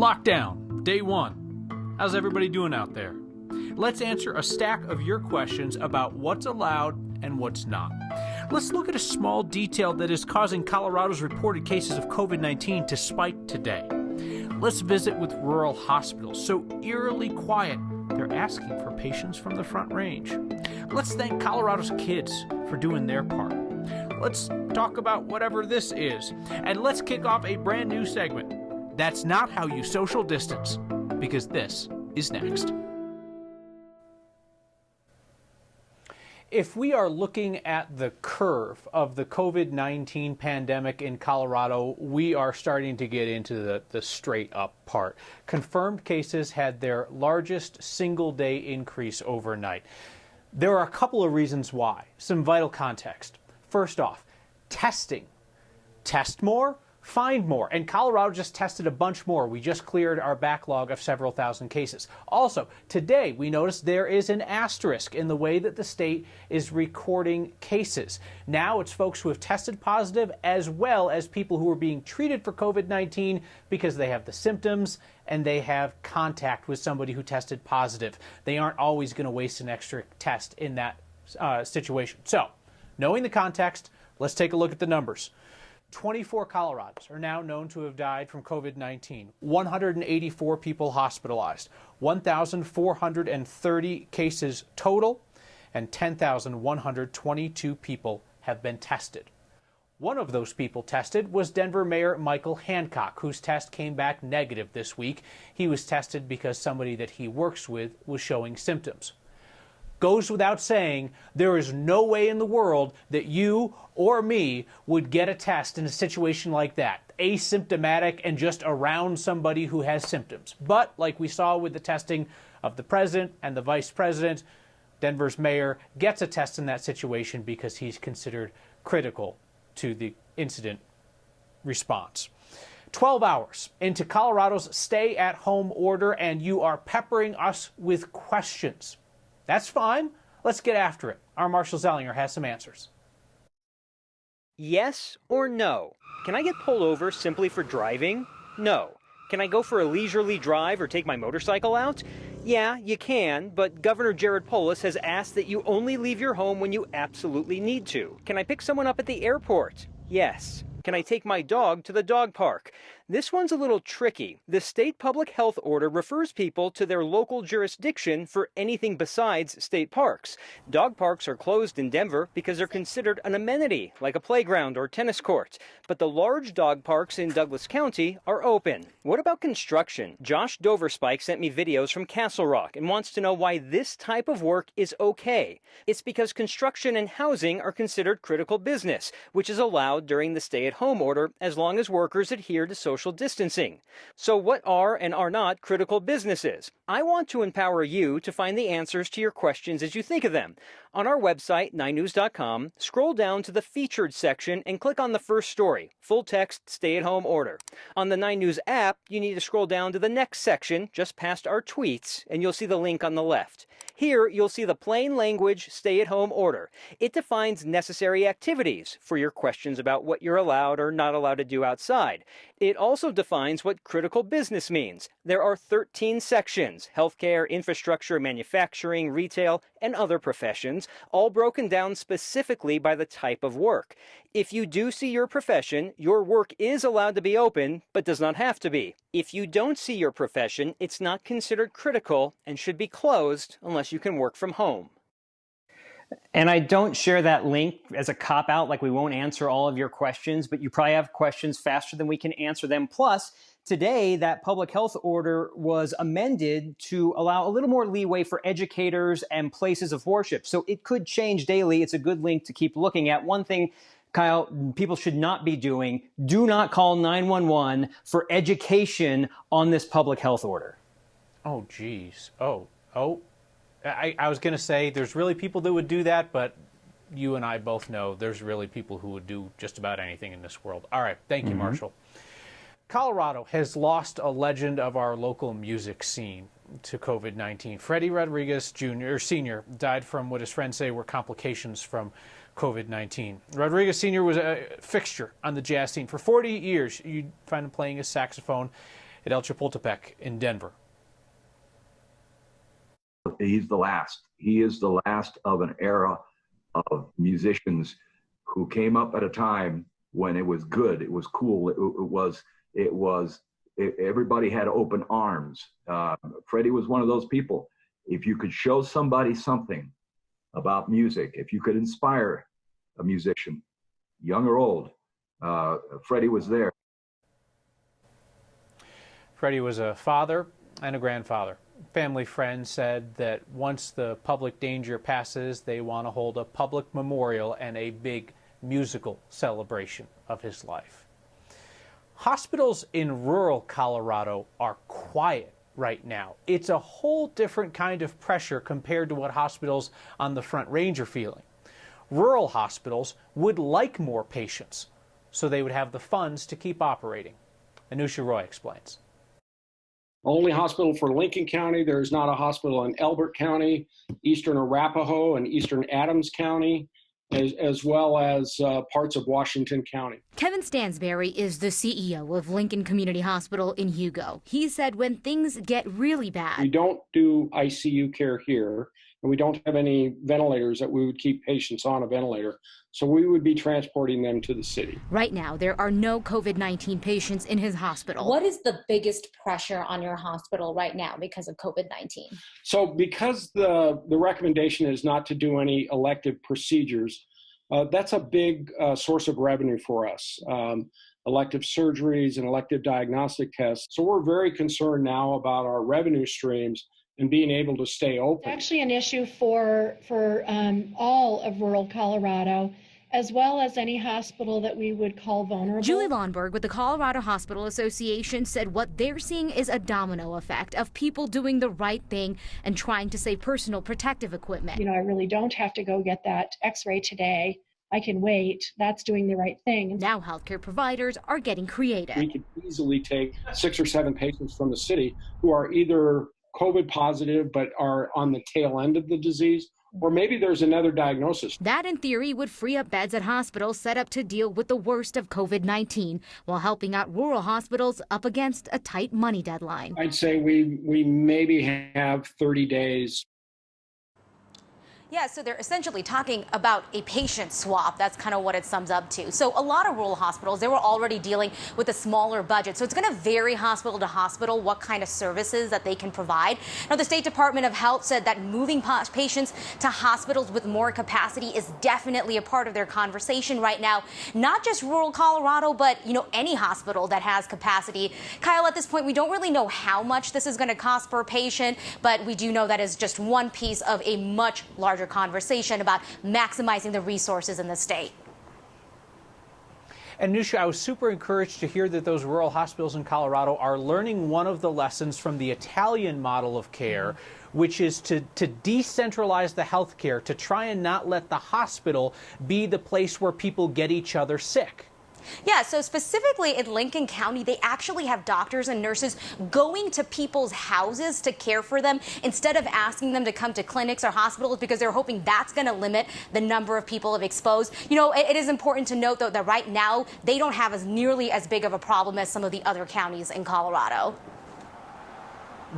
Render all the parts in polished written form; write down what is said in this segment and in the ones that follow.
Lockdown, day one. How's everybody doing out there? Let's answer a stack of your questions about what's allowed and what's not. Let's look at a small detail that is causing Colorado's reported cases of COVID-19 to spike today. Let's visit with rural hospitals so eerily quiet they're asking for patients from the Front Range. Let's thank Colorado's kids for doing their part. Let's talk about whatever this is, and let's kick off a brand new segment. That's not how you social distance, because this is next. If we are looking at the curve of the COVID-19 pandemic in Colorado, we are starting to get into the straight up part. Confirmed cases had their largest single day increase overnight. There are a couple of reasons why. Some vital context. First off, testing. Test more, find more. And Colorado just tested a bunch more. We just cleared our backlog of several thousand cases. Also, today we noticed there is an asterisk in the way that the state is recording cases. Now it's folks who have tested positive as well as people who are being treated for COVID-19 because they have the symptoms and they have contact with somebody who tested positive. They aren't always going to waste an extra test in that situation. So, knowing the context, let's take a look at the numbers. 24 Coloradans are now known to have died from COVID-19, 184 people hospitalized, 1,430 cases total, and 10,122 people have been tested. One of those people tested was Denver Mayor Michael Hancock, whose test came back negative this week. He was tested because somebody that he works with was showing symptoms. Goes without saying, there is no way in the world that you or me would get a test in a situation like that, asymptomatic and just around somebody who has symptoms. But like we saw with the testing of the president and the vice president, Denver's mayor gets a test in that situation because he's considered critical to the incident response. 12 hours into Colorado's stay-at-home order, and you are peppering us with questions. That's fine. Let's get after it. Our Marshall Zellinger has some answers. Yes or no? Can I get pulled over simply for driving? No. Can I go for a leisurely drive or take my motorcycle out? Yeah, you can, but Governor Jared Polis has asked that you only leave your home when you absolutely need to. Can I pick someone up at the airport? Yes. Can I take my dog to the dog park? This one's a little tricky. The state public health order refers people to their local jurisdiction for anything besides state parks. Dog parks are closed in Denver because they're considered an amenity, like a playground or tennis court. But the large dog parks in Douglas County are open. What about construction? Josh Doverspike sent me videos from Castle Rock and wants to know why this type of work is okay. It's because construction and housing are considered critical business, which is allowed during the stay-at-home order as long as workers adhere to social distancing. So what are and are not critical businesses? I want to empower you to find the answers to your questions as you think of them. On our website, 9news.com, scroll down to the featured section and click on the first story, full text stay-at-home order. On the 9 News app, you need to scroll down to the next section, just past our tweets, and you'll see the link on the left. Here, you'll see the plain language stay-at-home order. It defines necessary activities for your questions about what you're allowed or not allowed to do outside. It also defines what critical business means. There are 13 sections: healthcare, infrastructure, manufacturing, retail, and other professions, all broken down specifically by the type of work. If you do see your profession, your work is allowed to be open, but does not have to be. If you don't see your profession, it's not considered critical and should be closed unless you can work from home. And I don't share that link as a cop-out, like we won't answer all of your questions, but you probably have questions faster than we can answer them. Plus, today, that public health order was amended to allow a little more leeway for educators and places of worship. So it could change daily. It's a good link to keep looking at. One thing, Kyle, people should not be doing: do not call 911 for education on this public health order. Oh, geez. Oh. I was going to say there's really people that would do that, but you and I both know there's really people who would do just about anything in this world. All right. Thank you, Marshall. Colorado has lost a legend of our local music scene to COVID-19. Freddy Rodriguez Sr. died from what his friends say were complications from COVID-19. Rodriguez Sr. was a fixture on the jazz scene. For 40 years, you'd find him playing his saxophone at El Chapultepec in Denver. He's the last. He is the last of an era of musicians who came up at a time when it was good, it was cool, everybody had open arms. Freddie was one of those people. If you could show somebody something about music, if you could inspire a musician, young or old, Freddie was there. Freddie was a father and a grandfather. Family friends said that once the public danger passes, they want to hold a public memorial and a big musical celebration of his life. Hospitals in rural Colorado are quiet right now. It's a whole different kind of pressure compared to what hospitals on the Front Range are feeling. Rural hospitals would like more patients, so they would have the funds to keep operating. Anusha Roy explains. Only hospital for Lincoln County. There is not a hospital in Elbert County, Eastern Arapahoe, and Eastern Adams County, as well as parts of Washington County. Kevin Stansberry is the CEO of Lincoln Community Hospital in Hugo. He said when things get really bad, we don't do ICU care here, and we don't have any ventilators that we would keep patients on a ventilator. So we would be transporting them to the city. Right now, there are no COVID-19 patients in his hospital. What is the biggest pressure on your hospital right now because of COVID-19? So because the recommendation is not to do any elective procedures, that's a big source of revenue for us. Elective surgeries and elective diagnostic tests. So we're very concerned now about our revenue streams and being able to stay open. It's actually an issue for all of rural Colorado, as well as any hospital that we would call vulnerable. Julie Lonberg with the Colorado Hospital Association said what they're seeing is a domino effect of people doing the right thing and trying to save personal protective equipment. You know, I really don't have to go get that x-ray today. I can wait. That's doing the right thing. Now healthcare providers are getting creative. We could easily take 6 or 7 patients from the city who are either COVID positive but are on the tail end of the disease, or maybe there's another diagnosis. That, in theory, would free up beds at hospitals set up to deal with the worst of COVID-19 while helping out rural hospitals up against a tight money deadline. I'd say we maybe have 30 days. Yeah, so they're essentially talking about a patient swap. That's kind of what it sums up to. So a lot of rural hospitals, they were already dealing with a smaller budget. So it's going to vary hospital to hospital what kind of services that they can provide. Now, the State Department of Health said that moving patients to hospitals with more capacity is definitely a part of their conversation right now. Not just rural Colorado, but, you know, any hospital that has capacity. Kyle, at this point, we don't really know how much this is going to cost per patient, but we do know that is just one piece of a much larger conversation about maximizing the resources in the state. And Nusha, I was super encouraged to hear that those rural hospitals in Colorado are learning one of the lessons from the Italian model of care, which is to decentralize the health care, to try and not let the hospital be the place where people get each other sick. Yeah, so specifically in Lincoln County, they actually have doctors and nurses going to people's houses to care for them instead of asking them to come to clinics or hospitals, because they're hoping that's going to limit the number of people exposed. You know, it is important to note, though, that right now they don't have nearly as big of a problem as some of the other counties in Colorado.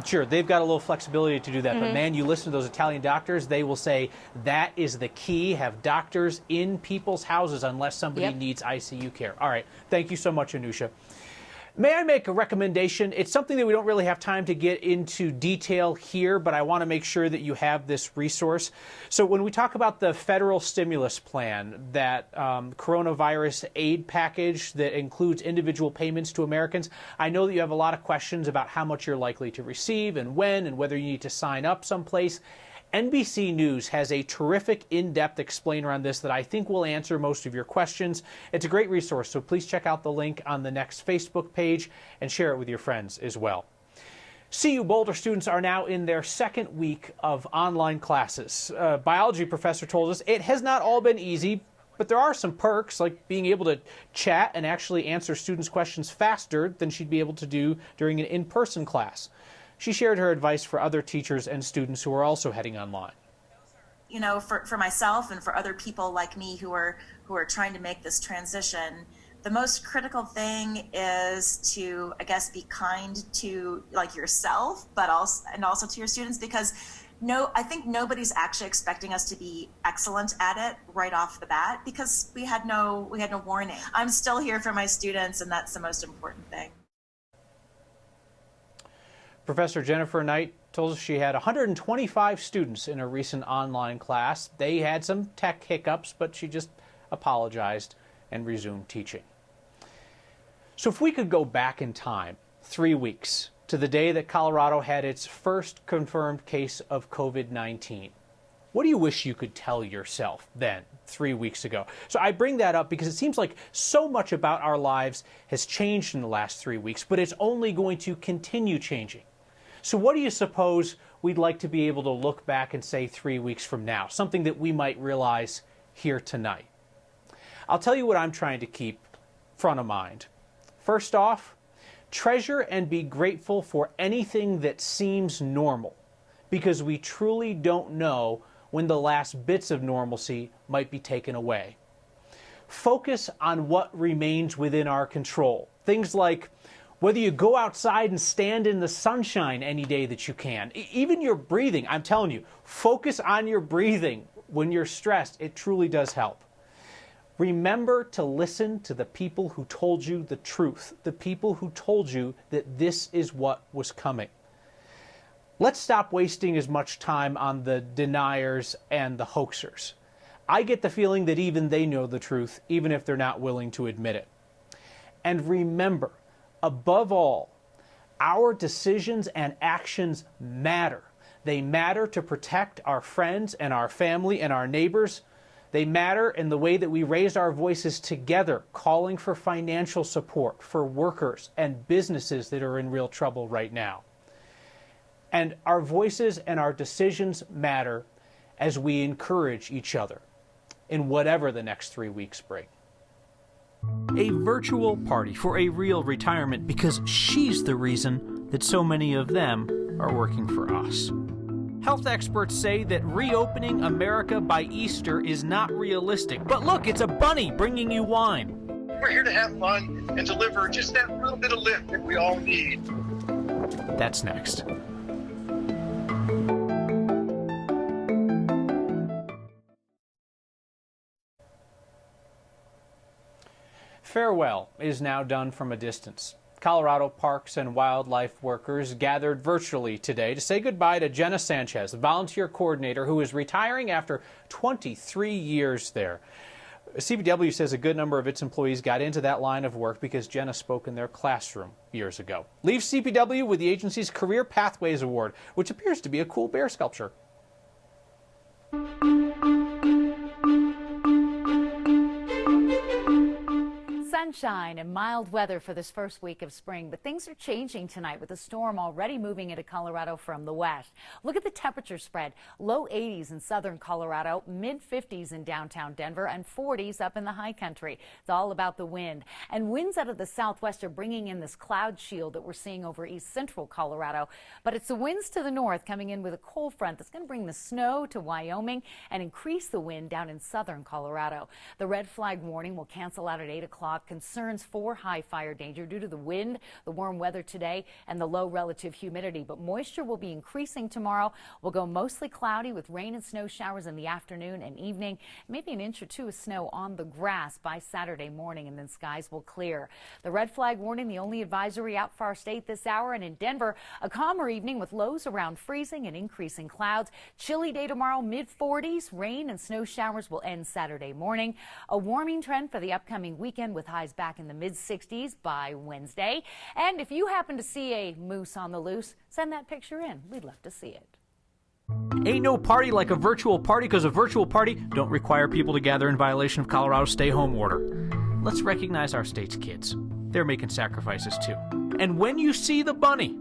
Sure, they've got a little flexibility to do that, but man, you listen to those Italian doctors, they will say that is the key, have doctors in people's houses unless somebody needs ICU care. All right, thank you so much, Anusha. May I make a recommendation? It's something that we don't really have time to get into detail here, but I want to make sure that you have this resource. So when we talk about the federal stimulus plan, that coronavirus aid package that includes individual payments to Americans, I know that you have a lot of questions about how much you're likely to receive and when and whether you need to sign up someplace. NBC News has a terrific in-depth explainer on this that I think will answer most of your questions. It's a great resource, so please check out the link on the next Facebook page and share it with your friends as well. CU Boulder students are now in their second week of online classes. A biology professor told us it has not all been easy, but there are some perks, like being able to chat and actually answer students' questions faster than she'd be able to do during an in-person class. She shared her advice for other teachers and students who are also heading online. You know, for myself and for other people like me who are trying to make this transition, The most critical thing is to, I guess, be kind to like yourself, but also to your students, because I think nobody's actually expecting us to be excellent at it right off the bat, because we had no warning. I'm still here for my students, and that's the most important thing. Professor Jennifer Knight told us she had 125 students in a recent online class. They had some tech hiccups, but she just apologized and resumed teaching. So if we could go back in time 3 weeks to the day that Colorado had its first confirmed case of COVID-19, what do you wish you could tell yourself then, 3 weeks ago? So I bring that up because it seems like so much about our lives has changed in the last 3 weeks, but it's only going to continue changing. So what do you suppose we'd like to be able to look back and say 3 weeks from now, something that we might realize here tonight? I'll tell you what I'm trying to keep front of mind. First off, treasure and be grateful for anything that seems normal, because we truly don't know when the last bits of normalcy might be taken away. Focus on what remains within our control. Things like whether you go outside and stand in the sunshine any day that you can. Even your breathing, I'm telling you, focus on your breathing when you're stressed. It truly does help. Remember to listen to the people who told you the truth, the people who told you that this is what was coming. Let's stop wasting as much time on the deniers and the hoaxers. I get the feeling that even they know the truth, even if they're not willing to admit it. And remember, above all, our decisions and actions matter. They matter to protect our friends and our family and our neighbors. They matter in the way that we raise our voices together, calling for financial support for workers and businesses that are in real trouble right now. And our voices and our decisions matter as we encourage each other in whatever the next 3 weeks bring. A virtual party for a real retirement, because she's the reason that so many of them are working for us. Health experts say that reopening America by Easter is not realistic. But look, it's a bunny bringing you wine. We're here to have fun and deliver just that little bit of lift that we all need. That's next. Farewell is now done from a distance. Colorado parks and wildlife workers gathered virtually today to say goodbye to Jenna Sanchez, the volunteer coordinator who is retiring after 23 years there. CPW says a good number of its employees got into that line of work because Jenna spoke in their classroom years ago. Leave CPW with the agency's Career Pathways Award, which appears to be a cool bear sculpture. Sunshine and mild weather for this first week of spring, but things are changing tonight with a storm already moving into Colorado from the west. Look at the temperature spread. Low 80s in southern Colorado, mid 50s in downtown Denver, and 40s up in the high country. It's all about the wind. And winds out of the southwest are bringing in this cloud shield that we're seeing over east central Colorado. But it's the winds to the north coming in with a cold front that's going to bring the snow to Wyoming and increase the wind down in southern Colorado. The red flag warning will cancel out at 8 o'clock. Concerns for high fire danger due to the wind, the warm weather today, and the low relative humidity. But moisture will be increasing tomorrow. We'll go mostly cloudy with rain and snow showers in the afternoon and evening. Maybe an inch or two of snow on the grass by Saturday morning, and then skies will clear. The red flag warning, the only advisory out for our state this hour. And in Denver, a calmer evening with lows around freezing and increasing clouds. Chilly day tomorrow, mid 40s. Rain and snow showers will end Saturday morning. A warming trend for the upcoming weekend with highs back in the mid 60s by Wednesday. And if you happen to see a moose on the loose, send that picture in. We'd love to see it. Ain't no party like a virtual party, because a virtual party don't require people to gather in violation of Colorado's stay-home order. Let's recognize our state's kids. They're making sacrifices too. And when you see the bunny,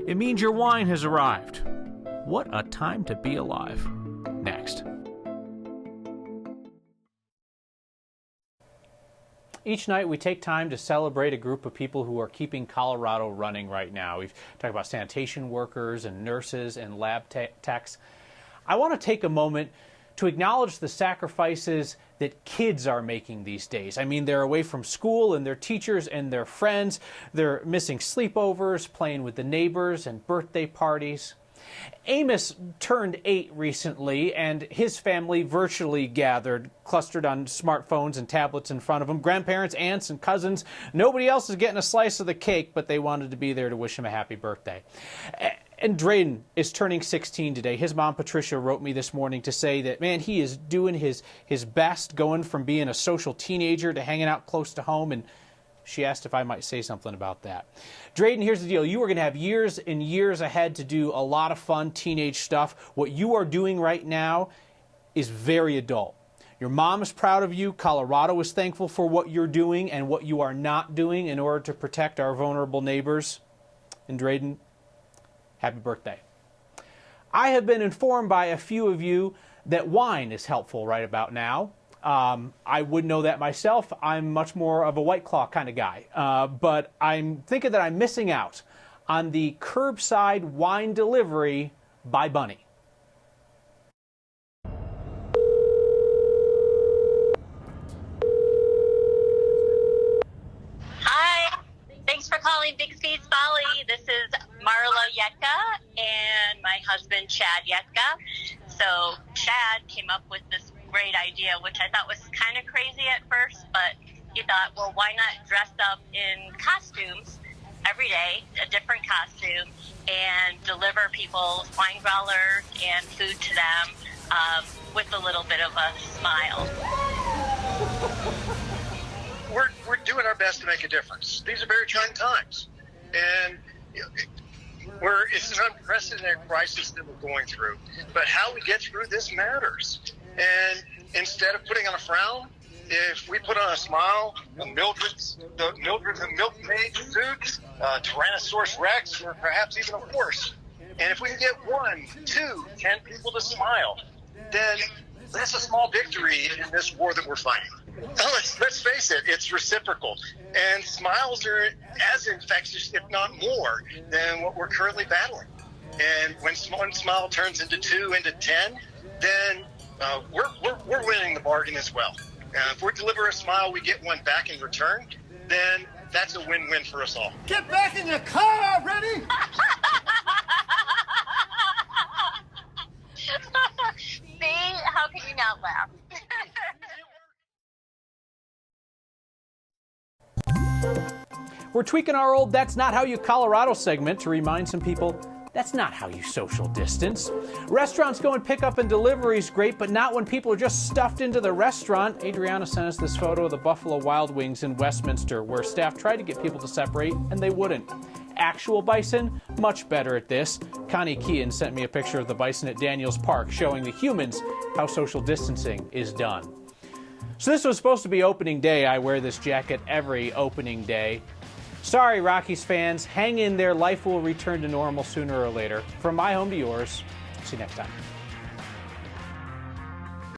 it means your wine has arrived. What a time to be alive. Next. Each night we take time to celebrate a group of people who are keeping Colorado running right now. We've talked about sanitation workers and nurses and lab techs. I want to take a moment to acknowledge the sacrifices that kids are making these days. I mean, they're away from school and their teachers and their friends. They're missing sleepovers, playing with the neighbors, and birthday parties. Amos turned 8 recently, and his family virtually gathered, clustered on smartphones and tablets in front of him. Grandparents, aunts, and cousins. Nobody else is getting a slice of the cake, but they wanted to be there to wish him a happy birthday. And Drayden is turning 16 today. His mom, Patricia, wrote me this morning to say that, man, he is doing his best, going from being a social teenager to hanging out close to home, and she asked if I might say something about that. Drayden, here's the deal. You are going to have years and years ahead to do a lot of fun teenage stuff. What you are doing right now is very adult. Your mom is proud of you. Colorado is thankful for what you're doing and what you are not doing in order to protect our vulnerable neighbors. And Drayden, happy birthday. I have been informed by a few of you that wine is helpful right about now. I wouldn't know that myself. I'm much more of a White Claw kind of guy. But I'm thinking that I'm missing out on the curbside wine delivery by Bunny. Hi, thanks for calling Big Speed's Folly. This is Marla Yetka and my husband Chad Yetka. So Chad came up with this great idea, which I thought was kind of crazy at first, but he thought, well, why not dress up in costumes every day, a different costume, and deliver people wine growlers and food to them with a little bit of a smile. We're doing our best to make a difference. These are very trying times, and it's an unprecedented crisis that we're going through. But how we get through this matters. And instead of putting on a frown, if we put on a smile, the Mildred's and Milkmaid suits, Tyrannosaurus Rex, or perhaps even a horse, and if we can get 1, 2, 10 people to smile, then that's a small victory in this war that we're fighting. Let's face it, it's reciprocal. And smiles are as infectious, if not more, than what we're currently battling. And when one smile turns into 2, into 10, then we're winning the bargain as well. If we deliver a smile, we get one back in return, then that's a win-win for us all. Get back in your car already! See, how can you not laugh? We're tweaking our old That's Not How You Colorado segment to remind some people that's not how you social distance. Restaurants going pickup and delivery is great, but not when people are just stuffed into the restaurant. Adriana sent us this photo of the Buffalo Wild Wings in Westminster, where staff tried to get people to separate, and they wouldn't. Actual bison, much better at this. Connie Kean sent me a picture of the bison at Daniels Park, showing the humans how social distancing is done. So this was supposed to be opening day. I wear this jacket every opening day. Sorry, Rockies fans, hang in there. Life will return to normal sooner or later. From my home to yours, see you next time.